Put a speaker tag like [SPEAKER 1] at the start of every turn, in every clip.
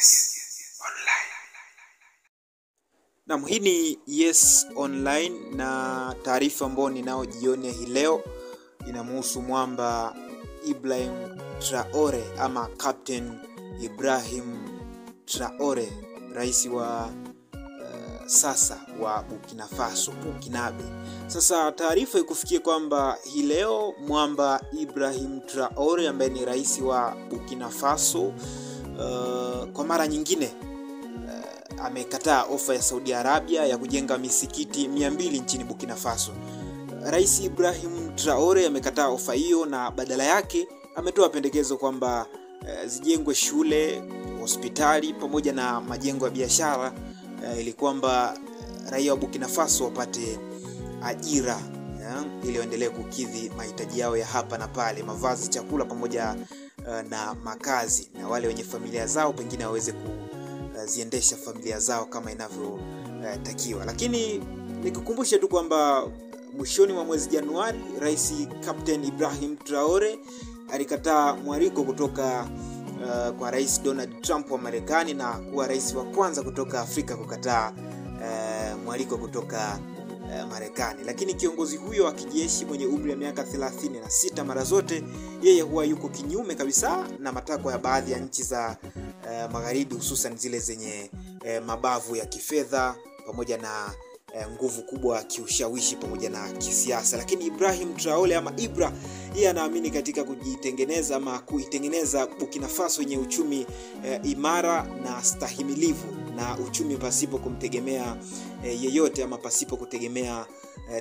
[SPEAKER 1] Yes Online. Naam, hii ni Yes Online na taarifa ambayo ninaojionea hii leo inamhusu mwamba Ibrahim Traore ama Captain Ibrahim Traore, rais wa sasa wa Burkina Faso, Burkinabe. Sasa taarifa ikufikie kwamba hii leo mwamba Ibrahim Traore ambaye ni rais wa Burkina Faso kwa mara nyingine amekataa ofa ya Saudi Arabia ya kujenga misikiti 200 nchini Burkina Faso. Rais Ibrahim Traore amekataa ofa hiyo na badala yake ametoa pendekezo kwamba zijengwe shule, hospitali pamoja na majengo ya biashara ili kwamba raia wa Burkina Faso wapate ajira ili waendelee kukidhi mahitaji yao ya hapa na pale, mavazi, chakula pamoja na makazi, na wale wenye familia zao pengine waweze kuziendesha familia zao kama inavyotakiwa. Lakini nikukumbushe tu kwamba mwishoni mwa mwezi Januari Rais Captain Ibrahim Traore alikataa mwaliko kutoka kwa Rais Donald Trump wa Marekani na kuwa rais wa kwanza kutoka Afrika kukataa mwaliko kutoka Marekani. Lakini kiongozi huyo wa kijeshi mwenye umri wa miaka 36 mara zote yeye huwa yuko kinyume kabisa na matakwa ya baadhi ya nchi za magharibi, hususan zile zenye mabavu ya kifedha pamoja na nguvu kubwa ya kiushawishi pamoja na kisiasa. Lakini Ibrahim Traore ama Ibra, yeye anaamini katika kujitengeneza ama kuitengeneza Burkina Faso yenye uchumi imara na stahimilivu, na uchumi pasipo kumtegemea yeyote ama pasipo kutegemea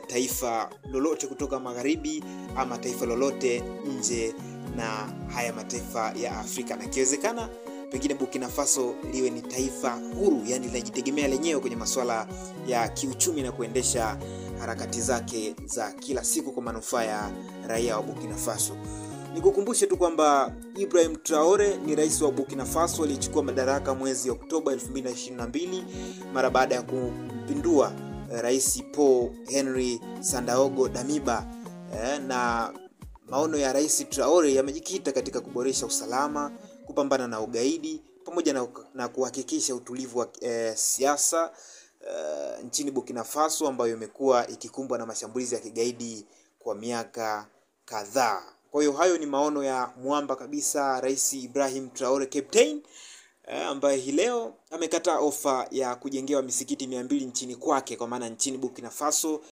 [SPEAKER 1] taifa lolote kutoka magharibi ama taifa lolote nje na haya mataifa ya Afrika. Na kiwezekana pengine Burkina Faso liwe ni taifa huru, yani linajitegemea lenyewe kwenye masuala ya kiuchumi na kuendesha harakati zake za kila siku kwa manufaa ya raia wa Burkina Faso. Nikukumbushe tu kwamba Ibrahim Traore ni rais wa Burkina Faso aliyechukua madaraka mwezi Oktoba 2022 mara baada ya kumpindua Rais Paul Henri Sandaogo Damiba. Na maono ya Rais Traore yamejikita katika kuboresha usalama, kupambana na ugaidi pamoja na kuhakikisha utulivu wa siasa nchini Burkina Faso ambayo imekuwa ikikumbwa na mashambulizi ya kigaidi kwa miaka kadhaa. Kwa hiyo hayo ni maono ya mwamba kabisa Rais Ibrahim Traore Captain, ambaye hii leo amekataa ofa ya kujengewa misikiti 200 nchini kwake, kwa maana nchini Burkina Faso